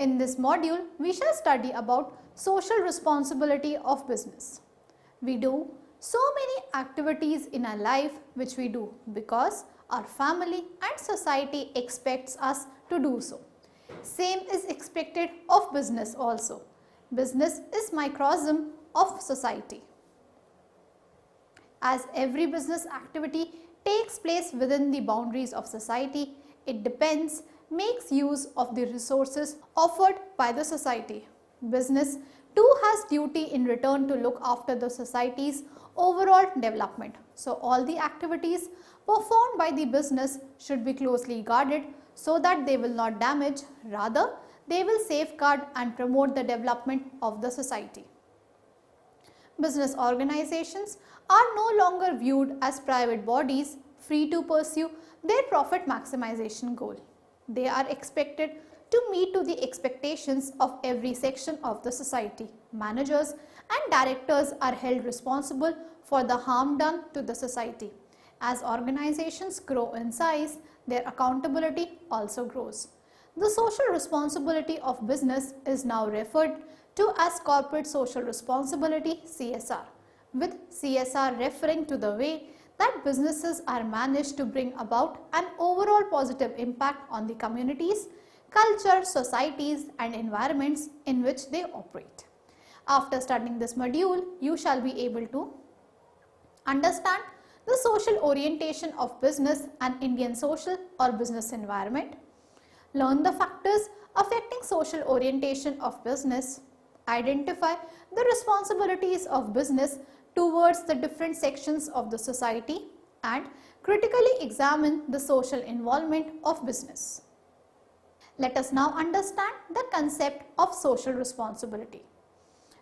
In this module, we shall study about social responsibility of business. We do so many activities in our life which we do because our family and society expects us to do so. Same is expected of business also. Business is microcosm of society. As every business activity takes place within the boundaries of society, it makes use of the resources offered by the society. Business too has duty in return to look after the society's overall development. So all the activities performed by the business should be closely guarded so that they will not damage, rather they will safeguard and promote the development of the society. Business organizations are no longer viewed as private bodies free to pursue their profit maximization goal. They are expected to meet to the expectations of every section of the society. Managers and directors are held responsible for the harm done to the society. As organizations grow in size, their accountability also grows. The social responsibility of business is now referred to as corporate social responsibility (CSR), with CSR referring to the way that businesses are managed to bring about an overall positive impact on the communities, culture, societies and environments in which they operate. After studying this module, you shall be able to understand the social orientation of business and Indian social or business environment, learn the factors affecting social orientation of business, identify the responsibilities of business towards the different sections of the society, and critically examine the social involvement of business. Let us now understand the concept of social responsibility.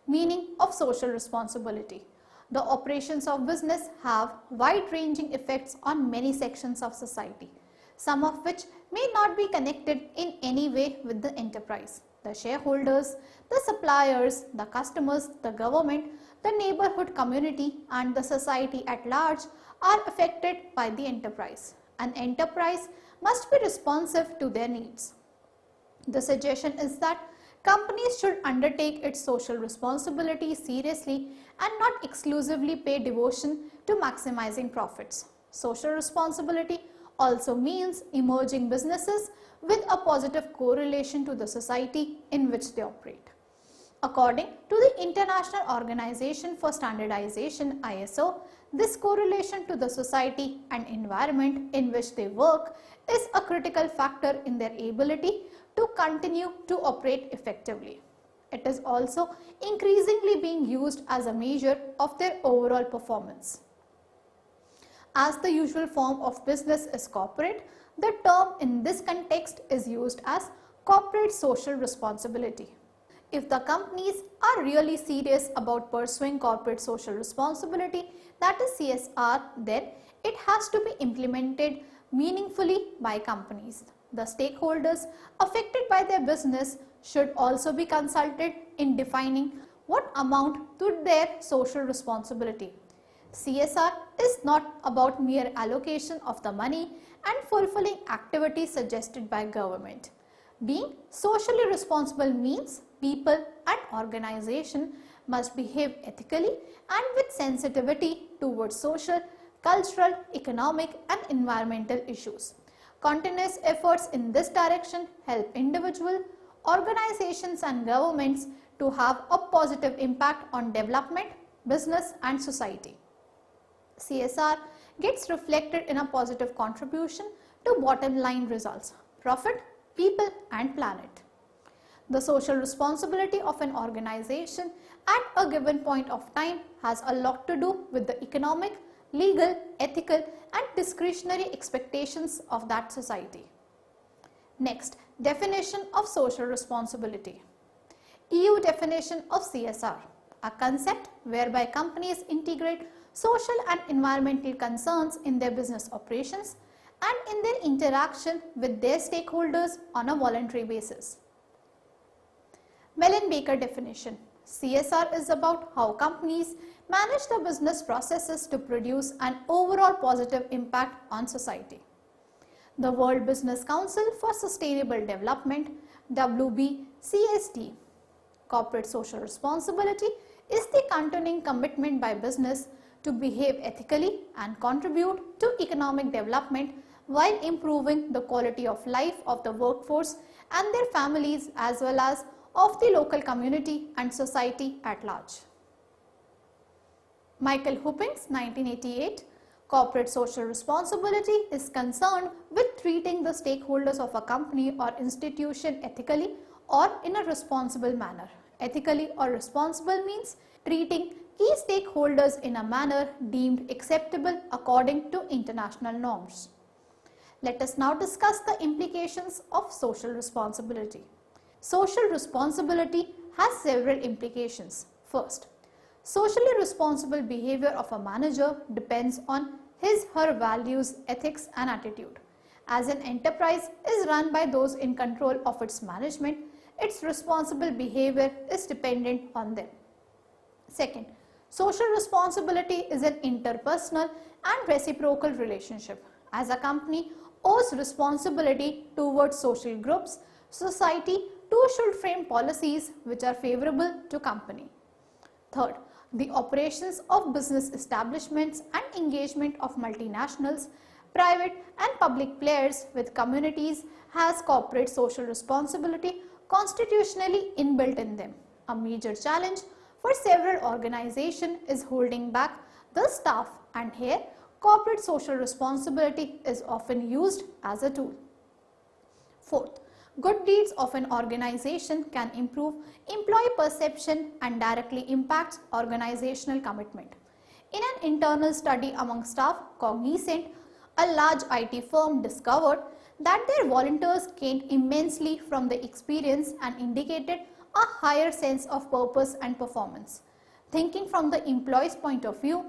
Meaning of social responsibility. The operations of business have wide-ranging effects on many sections of society, some of which may not be connected in any way with the enterprise. The shareholders, the suppliers, the customers, the government, the neighborhood community and the society at large are affected by the enterprise. An enterprise must be responsive to their needs. The suggestion is that companies should undertake its social responsibility seriously and not exclusively pay devotion to maximizing profits. Social responsibility also means emerging businesses with a positive correlation to the society in which they operate. According to the International Organization for Standardization (ISO), this correlation to the society and environment in which they work is a critical factor in their ability to continue to operate effectively. It is also increasingly being used as a measure of their overall performance. As the usual form of business is corporate, the term in this context is used as corporate social responsibility. If the companies are really serious about pursuing corporate social responsibility, that is CSR, then it has to be implemented meaningfully by companies. The stakeholders affected by their business should also be consulted in defining what amount to their social responsibility. CSR is not about mere allocation of the money and fulfilling activities suggested by government. Being socially responsible means people and organization must behave ethically and with sensitivity towards social, cultural, economic and environmental issues. Continuous efforts in this direction help individuals, organizations and governments to have a positive impact on development, business and society. CSR gets reflected in a positive contribution to bottom line results, profit, people and planet. The social responsibility of an organization at a given point of time has a lot to do with the economic, legal, ethical and discretionary expectations of that society. Next, definition of social responsibility. EU definition of CSR, a concept whereby companies integrate social and environmental concerns in their business operations and in their interaction with their stakeholders on a voluntary basis. Mellon-Baker definition. CSR is about how companies manage the business processes to produce an overall positive impact on society. The World Business Council for Sustainable Development (WB) CSD. Corporate social responsibility is the continuing commitment by business to behave ethically and contribute to economic development while improving the quality of life of the workforce and their families as well as of the local community and society at large. Michael Hupping's 1988 corporate social responsibility is concerned with treating the stakeholders of a company or institution ethically or in a responsible manner. Ethically or responsible means treating key stakeholders in a manner deemed acceptable according to international norms. Let us now discuss the implications of social responsibility. Social responsibility has several implications. First, socially responsible behavior of a manager depends on his/her values, ethics and attitude. As an enterprise is run by those in control of its management, its responsible behavior is dependent on them. Second, social responsibility is an interpersonal and reciprocal relationship. As a company owes responsibility towards social groups, society too should frame policies which are favorable to company. Third, the operations of business establishments and engagement of multinationals, private and public players with communities has corporate social responsibility constitutionally inbuilt in them. A major challenge for several organizations is holding back the staff, and here corporate social responsibility is often used as a tool. Fourth, good deeds of an organization can improve employee perception and directly impact organizational commitment. In an internal study among staff, Cognizant, a large IT firm, discovered that their volunteers gained immensely from the experience and indicated a higher sense of purpose and performance. Thinking from the employee's point of view,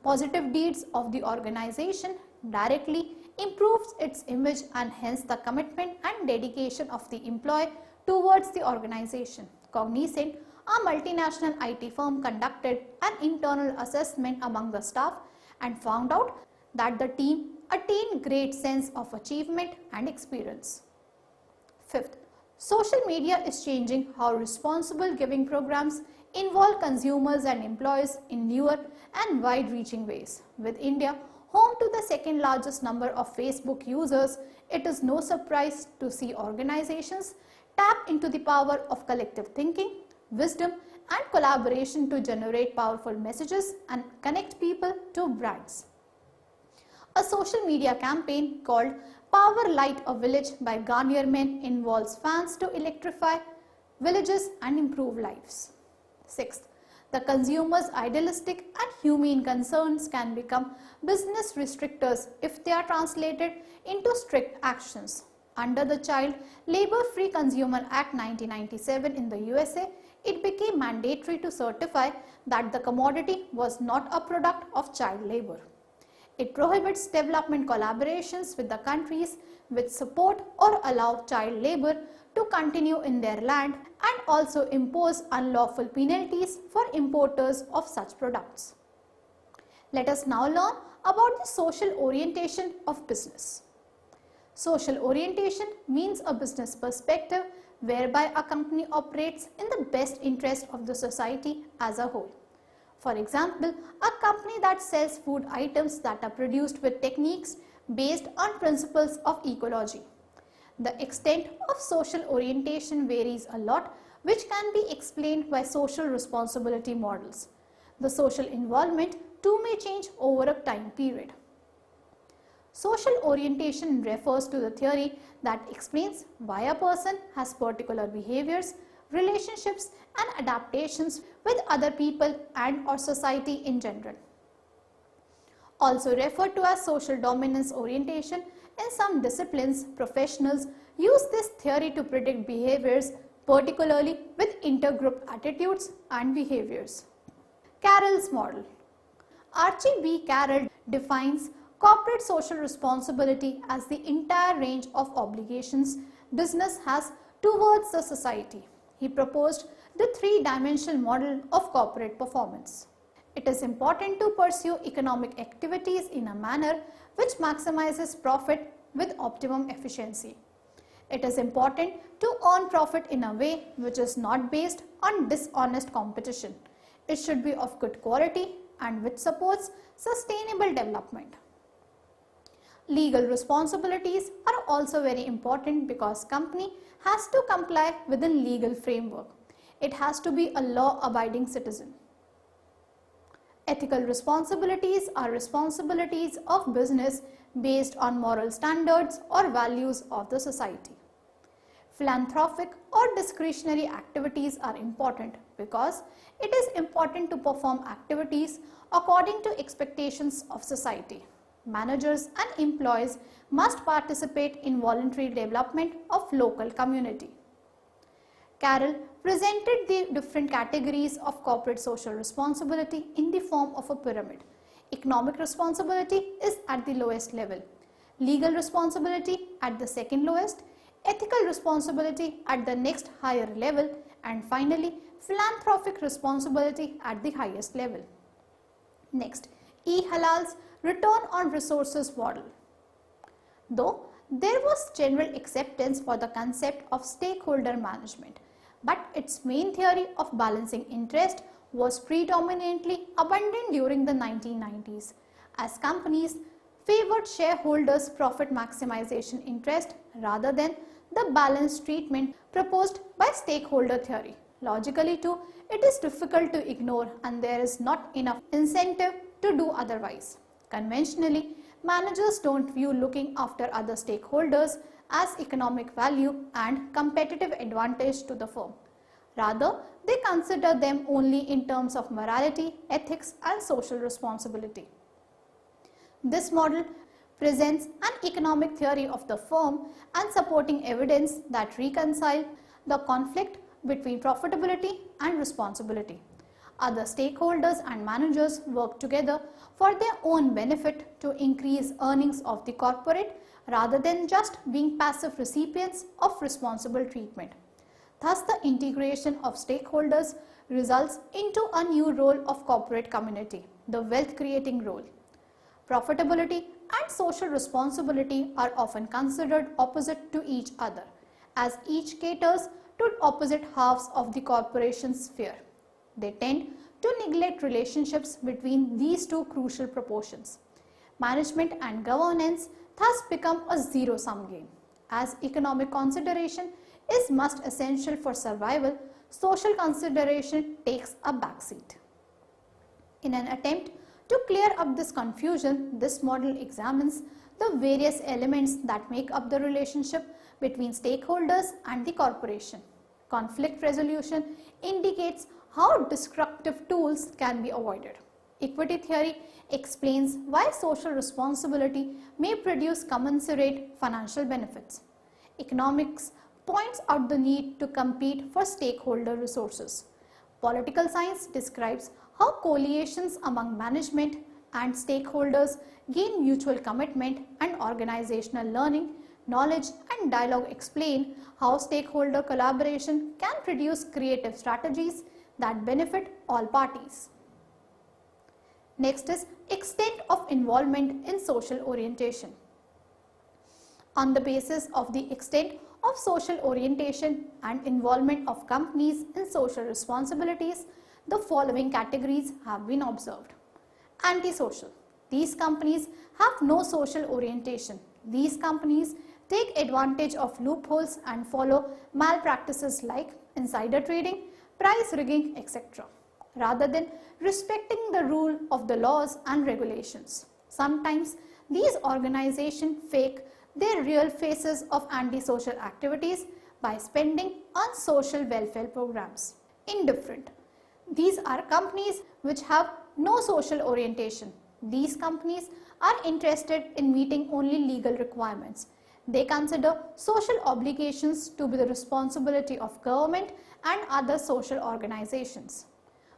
positive deeds of the organization directly improves its image and hence the commitment and dedication of the employee towards the organization. Cognizant, a multinational IT firm, conducted an internal assessment among the staff and found out that the team attained great sense of achievement and experience. Fifth, social media is changing how responsible giving programs involve consumers and employees in newer and wide-reaching ways. With India home to the second largest number of Facebook users, it is no surprise to see organizations tap into the power of collective thinking, wisdom and collaboration to generate powerful messages and connect people to brands. A social media campaign called Power Light a Village by Garnier Men involves fans to electrify villages and improve lives. Sixth, the consumer's idealistic and humane concerns can become business restrictors if they are translated into strict actions. Under the Child Labor Free Consumer Act 1997 in the USA, it became mandatory to certify that the commodity was not a product of child labor. It prohibits development collaborations with the countries which support or allow child labor to continue in their land and also impose unlawful penalties for importers of such products. Let us now learn about the social orientation of business. Social orientation means a business perspective whereby a company operates in the best interest of the society as a whole. For example, a company that sells food items that are produced with techniques based on principles of ecology. The extent of social orientation varies a lot, which can be explained by social responsibility models. The social involvement too may change over a time period. Social orientation refers to the theory that explains why a person has particular behaviors, relationships and adaptations with other people and or society in general. Also referred to as social dominance orientation, in some disciplines, professionals use this theory to predict behaviors, particularly with intergroup attitudes and behaviors. Carroll's model. Archie B. Carroll defines corporate social responsibility as the entire range of obligations business has towards the society. He proposed the three-dimensional model of corporate performance. It is important to pursue economic activities in a manner which maximizes profit with optimum efficiency. It is important to earn profit in a way which is not based on dishonest competition. It should be of good quality and which supports sustainable development. Legal responsibilities are also very important because company has to comply within legal framework. It has to be a law-abiding citizen. Ethical responsibilities are responsibilities of business based on moral standards or values of the society. Philanthropic or discretionary activities are important because it is important to perform activities according to expectations of society. Managers and employees must participate in voluntary development of local community. Carroll presented the different categories of corporate social responsibility in the form of a pyramid. Economic responsibility is at the lowest level, legal responsibility at the second lowest, ethical responsibility at the next higher level, and finally philanthropic responsibility at the highest level. Next, E-Halal's return on resources model. Though there was general acceptance for the concept of stakeholder management, but its main theory of balancing interest was predominantly abundant during the 1990s as companies favored shareholders' profit maximization interest rather than the balanced treatment proposed by stakeholder theory. Logically too, it is difficult to ignore and there is not enough incentive to do otherwise. Conventionally, managers don't view looking after other stakeholders as economic value and competitive advantage to the firm. Rather, they consider them only in terms of morality, ethics, and social responsibility. This model presents an economic theory of the firm and supporting evidence that reconcile the conflict between profitability and responsibility. Other stakeholders and managers work together for their own benefit to increase earnings of the corporate rather than just being passive recipients of responsible treatment. Thus, the integration of stakeholders results into a new role of corporate community, the wealth creating role. Profitability and social responsibility are often considered opposite to each other, as each caters to opposite halves of the corporation's sphere. They tend to neglect relationships between these two crucial proportions. Management and governance thus become a zero-sum game. As economic consideration is must essential for survival, social consideration takes a backseat. In an attempt to clear up this confusion, this model examines the various elements that make up the relationship between stakeholders and the corporation. Conflict resolution indicates how destructive tools can be avoided. Equity theory explains why social responsibility may produce commensurate financial benefits. Economics points out the need to compete for stakeholder resources. Political science describes how coalitions among management and stakeholders gain mutual commitment, and organizational learning, knowledge and dialogue explain how stakeholder collaboration can produce creative strategies that benefit all parties. Next is extent of involvement in social orientation. On the basis of the extent of social orientation and involvement of companies in social responsibilities, the following categories have been observed. Antisocial. These companies have no social orientation. These companies take advantage of loopholes and follow malpractices like insider trading, price rigging, etc., rather than respecting the rule of the laws and regulations. Sometimes these organizations fake their real faces of antisocial activities by spending on social welfare programs. Indifferent. These are companies which have no social orientation. These companies are interested in meeting only legal requirements. They consider social obligations to be the responsibility of government and other social organizations.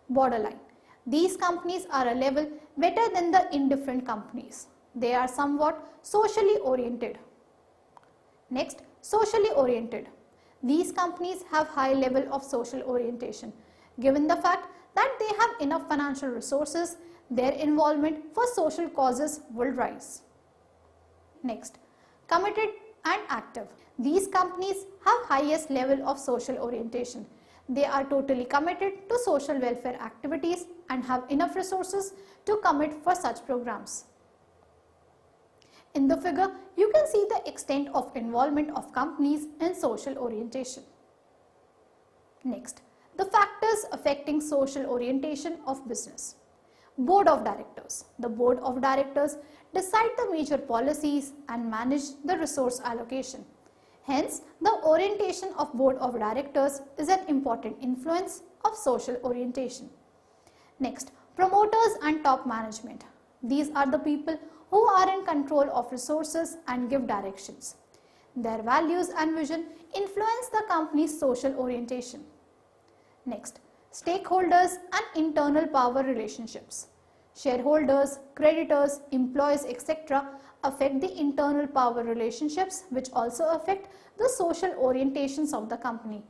Borderline. These companies are a level better than the indifferent companies. They are somewhat socially oriented. Next, socially oriented. These companies have high level of social orientation. Given the fact that they have enough financial resources, their involvement for social causes will rise. Next, committed and active. These companies have highest level of social orientation. They are totally committed to social welfare activities and have enough resources to commit for such programs. In the figure, you can see the extent of involvement of companies in social orientation. Next, the factors affecting social orientation of business. Board of Directors. The Board of Directors decide the major policies and manage the resource allocation. Hence, the orientation of Board of Directors is an important influence of social orientation. Next, promoters and top management. These are the people who are in control of resources and give directions. Their values and vision influence the company's social orientation. Next, stakeholders and internal power relationships. Shareholders, creditors, employees, etc. affect the internal power relationships, which also affect the social orientations of the company.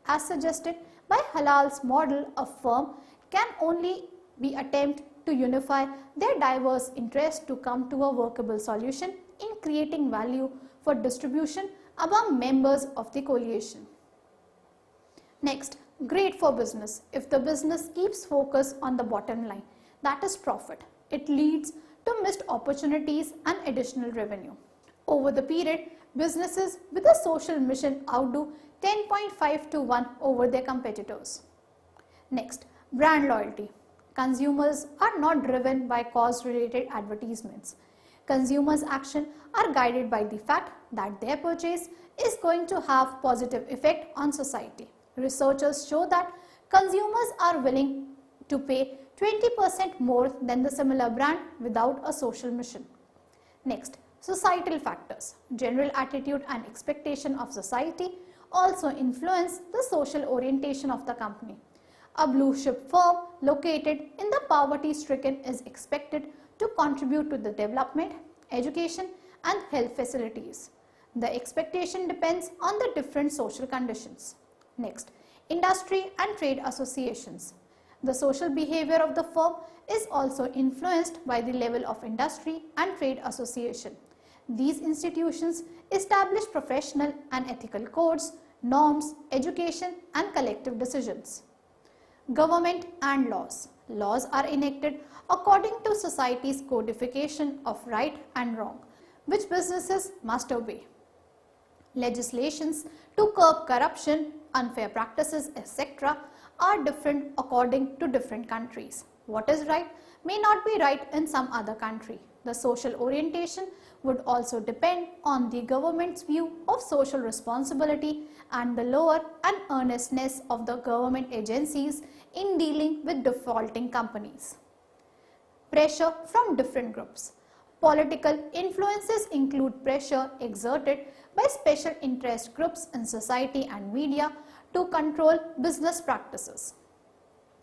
As suggested by Halal's model, a firm can only be attempt to unify their diverse interests to come to a workable solution in creating value for distribution among members of the coalition. Next, great for business. If the business keeps focus on the bottom line, that is profit, it leads to missed opportunities and additional revenue. Over the period, businesses with a social mission outdo 10.5 to 1 over their competitors. Next, brand loyalty. Consumers are not driven by cause-related advertisements. Consumers' action are guided by the fact that their purchase is going to have positive effect on society. Researchers show that consumers are willing to pay 20% more than the similar brand without a social mission. Next, societal factors. General attitude and expectation of society also influence the social orientation of the company. A blue chip firm located in the poverty-stricken is expected to contribute to the development, education and health facilities. The expectation depends on the different social conditions. Next, industry and trade associations. The social behavior of the firm is also influenced by the level of industry and trade association. These institutions establish professional and ethical codes, norms, education and collective decisions. Government and laws. Laws are enacted according to society's codification of right and wrong, which businesses must obey. Legislations to curb corruption, unfair practices, etc. are different according to different countries. What is right may not be right in some other country. The social orientation would also depend on the government's view of social responsibility and the lower and earnestness of the government agencies in dealing with defaulting companies. Pressure from different groups. Political influences include pressure exerted by special interest groups in society and media to control business practices.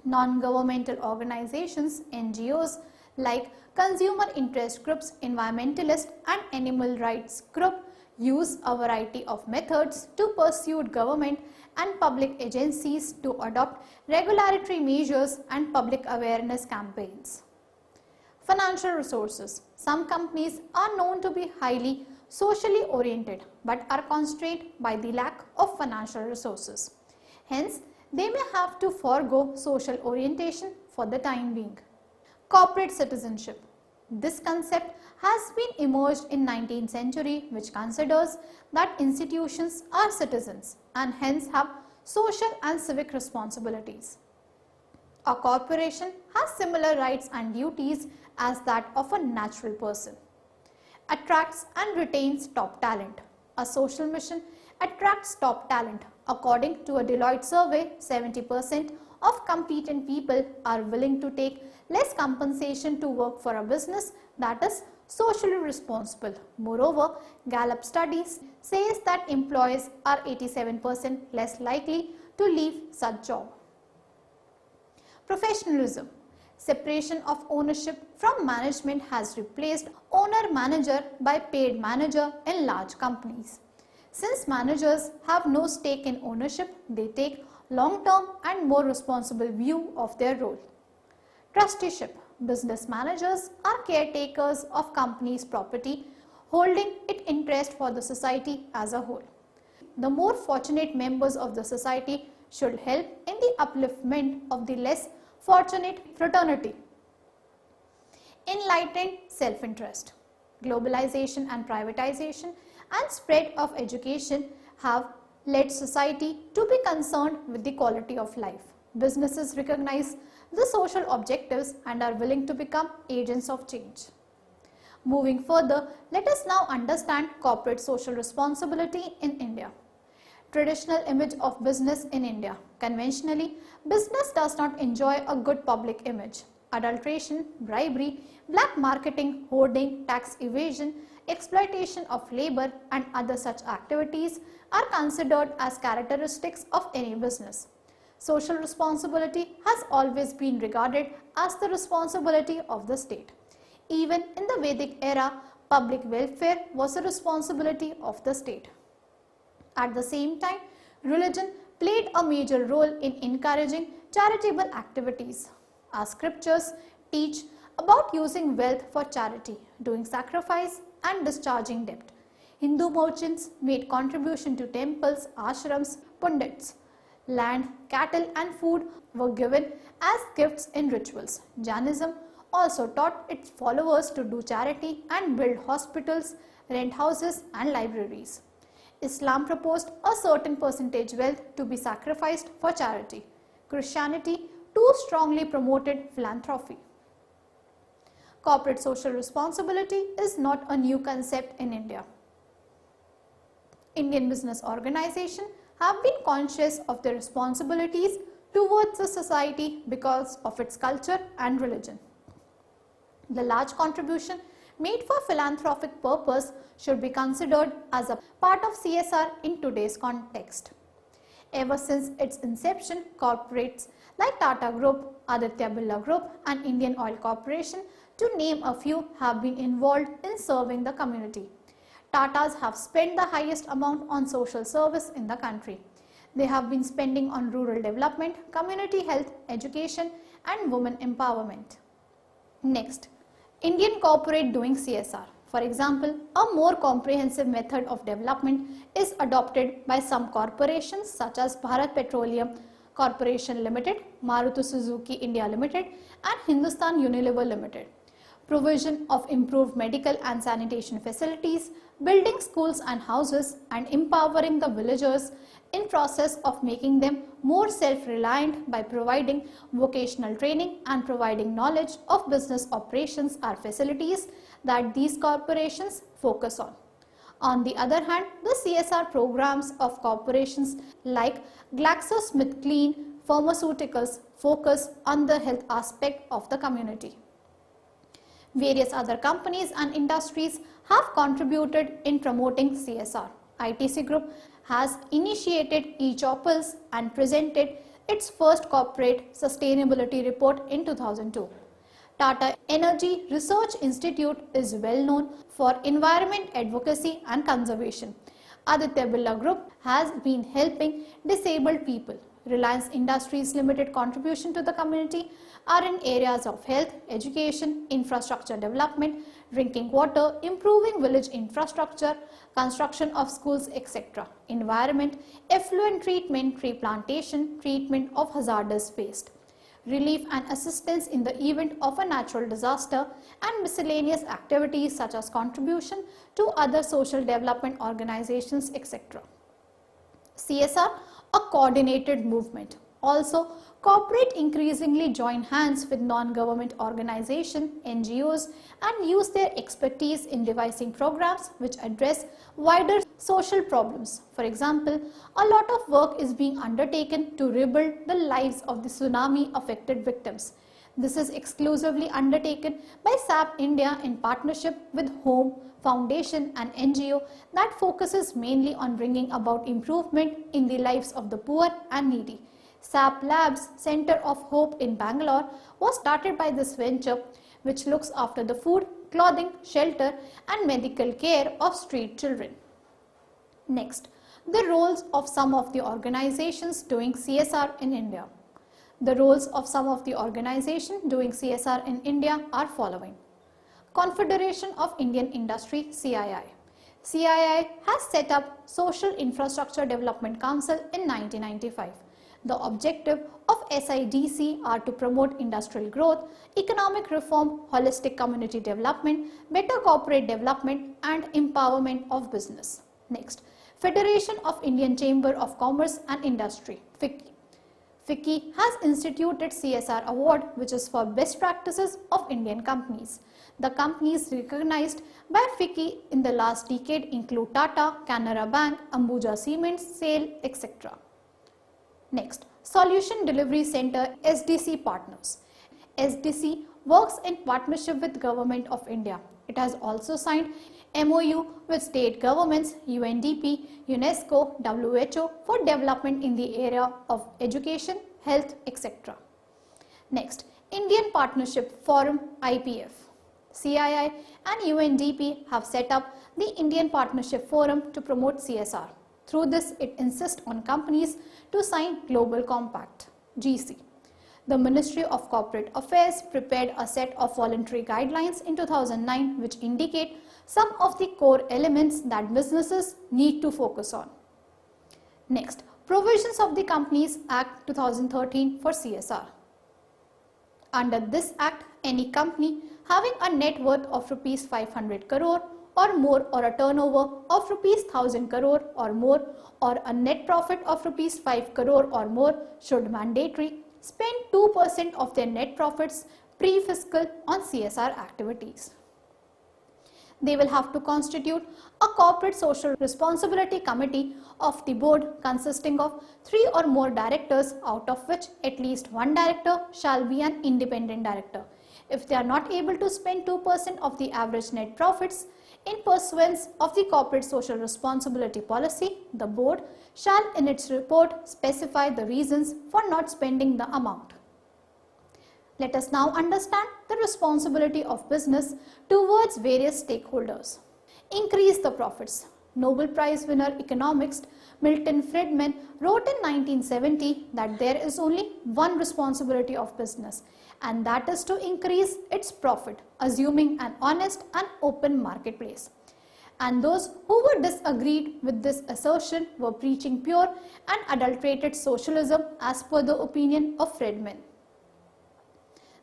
Non-governmental organizations, NGOs, like consumer interest groups, environmentalist and animal rights group use a variety of methods to pursue government and public agencies to adopt regulatory measures and public awareness campaigns. Financial resources. Some companies are known to be highly socially oriented but are constrained by the lack of financial resources. Hence, they may have to forego social orientation for the time being. Corporate citizenship. This concept has been emerged in 19th century, which considers that institutions are citizens and hence have social and civic responsibilities. A corporation has similar rights and duties as that of a natural person. Attracts and retains top talent. A social mission attracts top talent. According to a Deloitte survey, 70% of competent people are willing to take less compensation to work for a business that is socially responsible. Moreover, Gallup studies says that employees are 87% less likely to leave such job. Professionalism. Separation of ownership from management has replaced owner-manager by paid manager in large companies. Since managers have no stake in ownership, they take long-term and more responsible view of their role. Trusteeship. Business managers are caretakers of company's property, holding its interest for the society as a whole. The more fortunate members of the society should help in the upliftment of the less fortunate fraternity. Enlightened self-interest. Globalization and privatization and spread of education have led society to be concerned with the quality of life. Businesses recognize the social objectives and are willing to become agents of change. Moving further, let us now understand corporate social responsibility in India. Traditional image of business in India. Conventionally, business does not enjoy a good public image. Adulteration, bribery, black marketing, hoarding, tax evasion, exploitation of labor and other such activities are considered as characteristics of any business. Social responsibility has always been regarded as the responsibility of the state. Even in the Vedic era, public welfare was the responsibility of the state. At the same time, religion played a major role in encouraging charitable activities. Our scriptures teach about using wealth for charity, doing sacrifice and discharging debt. Hindu merchants made contribution to temples, ashrams, pundits. Land, cattle and food were given as gifts in rituals. Jainism also taught its followers to do charity and build hospitals, rent houses and libraries. Islam proposed a certain percentage wealth to be sacrificed for charity. Christianity too strongly promoted philanthropy. Corporate social responsibility is not a new concept in India. Indian business organizations have been conscious of their responsibilities towards the society because of its culture and religion. The large contribution made for philanthropic purpose should be considered as a part of CSR in today's context. Ever since its inception, corporates like Tata Group, Aditya Birla Group and Indian Oil Corporation, to name a few, have been involved in serving the community. Tatas have spent the highest amount on social service in the country. They have been spending on rural development, community health, education and women empowerment. Next, Indian corporate doing CSR. For example, a more comprehensive method of development is adopted by some corporations such as Bharat Petroleum Corporation Limited, Maruti Suzuki India Limited and Hindustan Unilever Limited. Provision of improved medical and sanitation facilities, building schools and houses and empowering the villagers in process of making them more self-reliant by providing vocational training and providing knowledge of business operations are facilities that these corporations focus on. On the other hand, the CSR programs of corporations like GlaxoSmithKline Pharmaceuticals focus on the health aspect of the community. Various other companies and industries have contributed in promoting CSR. ITC Group has initiated e-Choppers and presented its first corporate sustainability report in 2002. Tata Energy Research Institute is well known for environment advocacy and conservation. Aditya Birla Group has been helping disabled people. Reliance Industries Limited contribution to the community are in areas of health, education, infrastructure development, drinking water, improving village infrastructure, construction of schools, etc. Environment, effluent treatment, tree plantation, treatment of hazardous waste, relief and assistance in the event of a natural disaster, and miscellaneous activities such as contribution to other social development organizations, etc. CSR, a coordinated movement. Also, corporate increasingly join hands with non-government organizations, NGOs, and use their expertise in devising programs which address wider social problems. For example, a lot of work is being undertaken to rebuild the lives of the tsunami affected victims. This is exclusively undertaken by SAP India in partnership with Home Foundation, an NGO that focuses mainly on bringing about improvement in the lives of the poor and needy. SAP Labs Center of Hope in Bangalore was started by this venture, which looks after the food, clothing, shelter and medical care of street children. Next, the roles of some of the organizations doing CSR in India. The roles of some of the organizations doing CSR in India are following. Confederation of Indian Industry (CII). CII has set up Social Infrastructure Development Council in 1995. The objective of SIDC are to promote industrial growth, economic reform, holistic community development, better corporate development and empowerment of business. Next, Federation of Indian Chamber of Commerce and Industry (FICCI). FICCI has instituted CSR award, which is for best practices of Indian companies. The companies recognized by FICCI in the last decade include Tata, Canara Bank, Ambuja Cements, SAIL, etc. Next, Solution Delivery Center SDC Partners. SDC works in partnership with Government of India. It has also signed MOU with state governments, UNDP, UNESCO, WHO for development in the area of education, health, etc. Next, Indian Partnership Forum IPF. CII and UNDP have set up the Indian Partnership Forum to promote CSR. Through this, it insists on companies to sign Global Compact (GC). The Ministry of Corporate Affairs prepared a set of voluntary guidelines in 2009 which indicate some of the core elements that businesses need to focus on. Next, provisions of the Companies Act 2013 for CSR. Under this act, any company having a net worth of rupees 500 crore or more or a turnover of rupees 1000 crore or more or a net profit of rupees 5 crore or more should mandatory spend 2% of their net profits pre-fiscal on CSR activities. They will have to constitute a corporate social responsibility committee of the board consisting of 3 or more directors, out of which at least one director shall be an independent director. If they are not able to spend 2% of the average net profits in pursuance of the corporate social responsibility policy, the board shall in its report specify the reasons for not spending the amount. Let us now understand the responsibility of business towards various stakeholders. Increase the profits. Nobel Prize winner economist Milton Friedman wrote in 1970 that there is only one responsibility of business, and that is to increase its profit, assuming an honest and open marketplace. And those who were disagreed with this assertion were preaching pure and adulterated socialism as per the opinion of Friedman.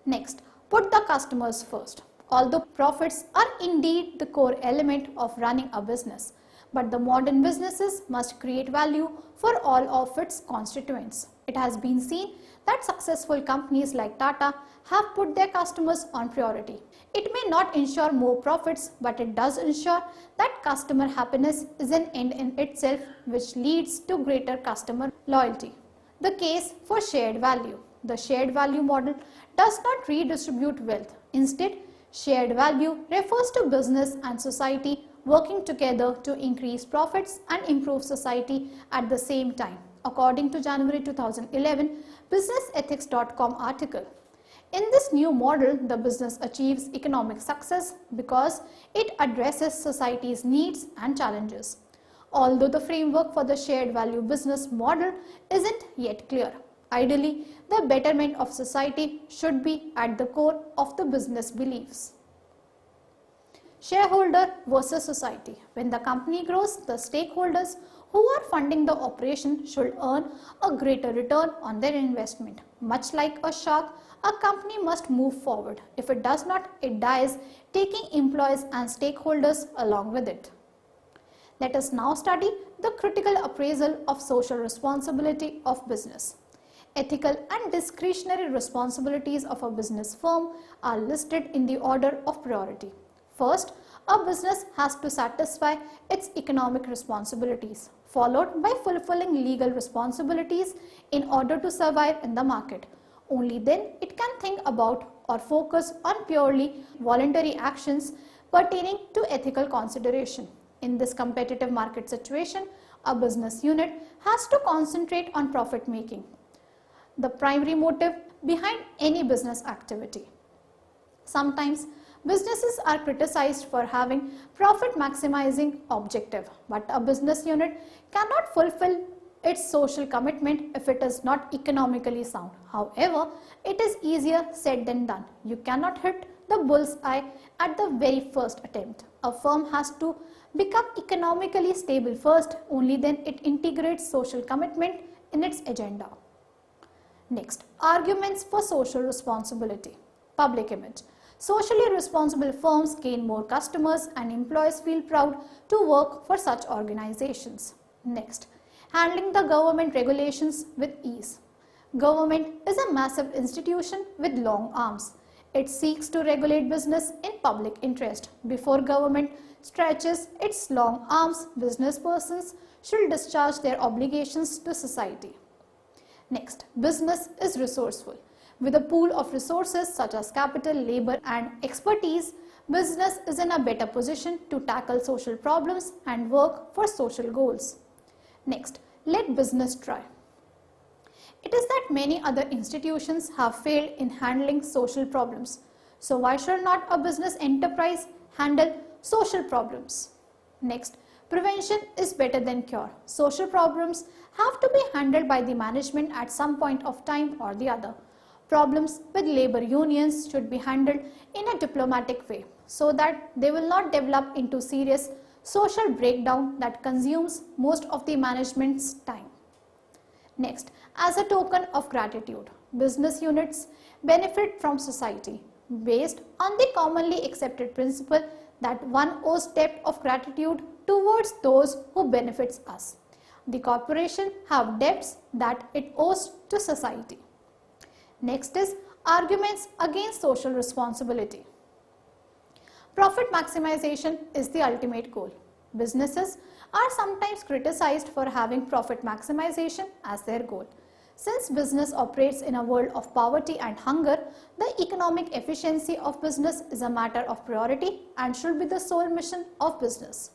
Next, put the customers first. Although profits are indeed the core element of running a business, but the modern businesses must create value for all of its constituents. It has been seen that successful companies like Tata have put their customers on priority. It may not ensure more profits, but it does ensure that customer happiness is an end in itself, which leads to greater customer loyalty. The case for shared value. The shared value model does not redistribute wealth. Instead, shared value refers to business and society working together to increase profits and improve society at the same time, according to January 2011 businessethics.com article. In this new model, the business achieves economic success because it addresses society's needs and challenges. Although the framework for the shared value business model isn't yet clear, ideally, the betterment of society should be at the core of the business beliefs. Shareholder versus society. When the company grows, the stakeholders who are funding the operation should earn a greater return on their investment. Much like a shark, a company must move forward. If it does not, it dies, taking employees and stakeholders along with it. Let us now study the critical appraisal of social responsibility of business. Ethical and discretionary responsibilities of a business firm are listed in the order of priority. First, a business has to satisfy its economic responsibilities, followed by fulfilling legal responsibilities in order to survive in the market. Only then it can think about or focus on purely voluntary actions pertaining to ethical consideration. In this competitive market situation, a business unit has to concentrate on profit making, the primary motive behind any business activity. Sometimes businesses are criticized for having profit maximizing objective, but a business unit cannot fulfill its social commitment if it is not economically sound. However, it is easier said than done. You cannot hit the bullseye at the very first attempt. A firm has to become economically stable first, only then it integrates social commitment in its agenda. Next, arguments for social responsibility. Public image. Socially responsible firms gain more customers and employees feel proud to work for such organizations. Next, handling the government regulations with ease. Government is a massive institution with long arms. It seeks to regulate business in public interest. Before government stretches its long arms, business persons should discharge their obligations to society. Next, business is resourceful. With a pool of resources such as capital, labor and expertise, business is in a better position to tackle social problems and work for social goals. Next, let business try. It is that many other institutions have failed in handling social problems. So why should not a business enterprise handle social problems? Next, prevention is better than cure. Social problems have to be handled by the management at some point of time or the other. Problems with labor unions should be handled in a diplomatic way so that they will not develop into serious social breakdown that consumes most of the management's time. Next, as a token of gratitude, business units benefit from society based on the commonly accepted principle that one owes debt of gratitude towards those who benefits us. The corporation have debts that it owes to society. Next is arguments against social responsibility. Profit maximization is the ultimate goal. Businesses are sometimes criticized for having profit maximization as their goal. Since business operates in a world of poverty and hunger, the economic efficiency of business is a matter of priority and should be the sole mission of business.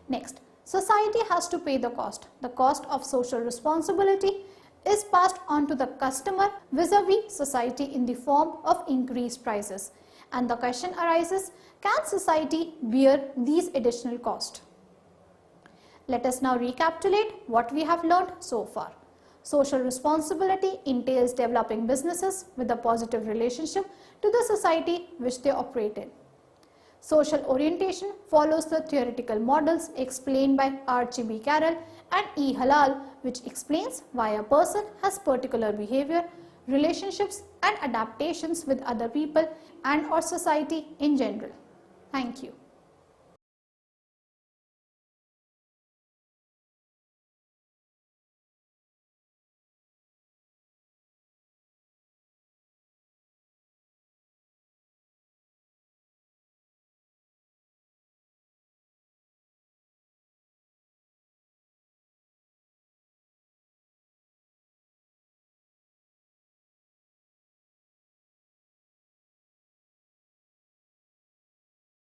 Next, society has to pay the cost. The cost of social responsibility is passed on to the customer vis-a-vis society in the form of increased prices. And the question arises, can society bear these additional costs? Let us now recapitulate what we have learned so far. Social responsibility entails developing businesses with a positive relationship to the society which they operate in. Social orientation follows the theoretical models explained by R.G.B. Carroll and E. Halal, which explains why a person has particular behavior, relationships and adaptations with other people and or society in general. Thank you.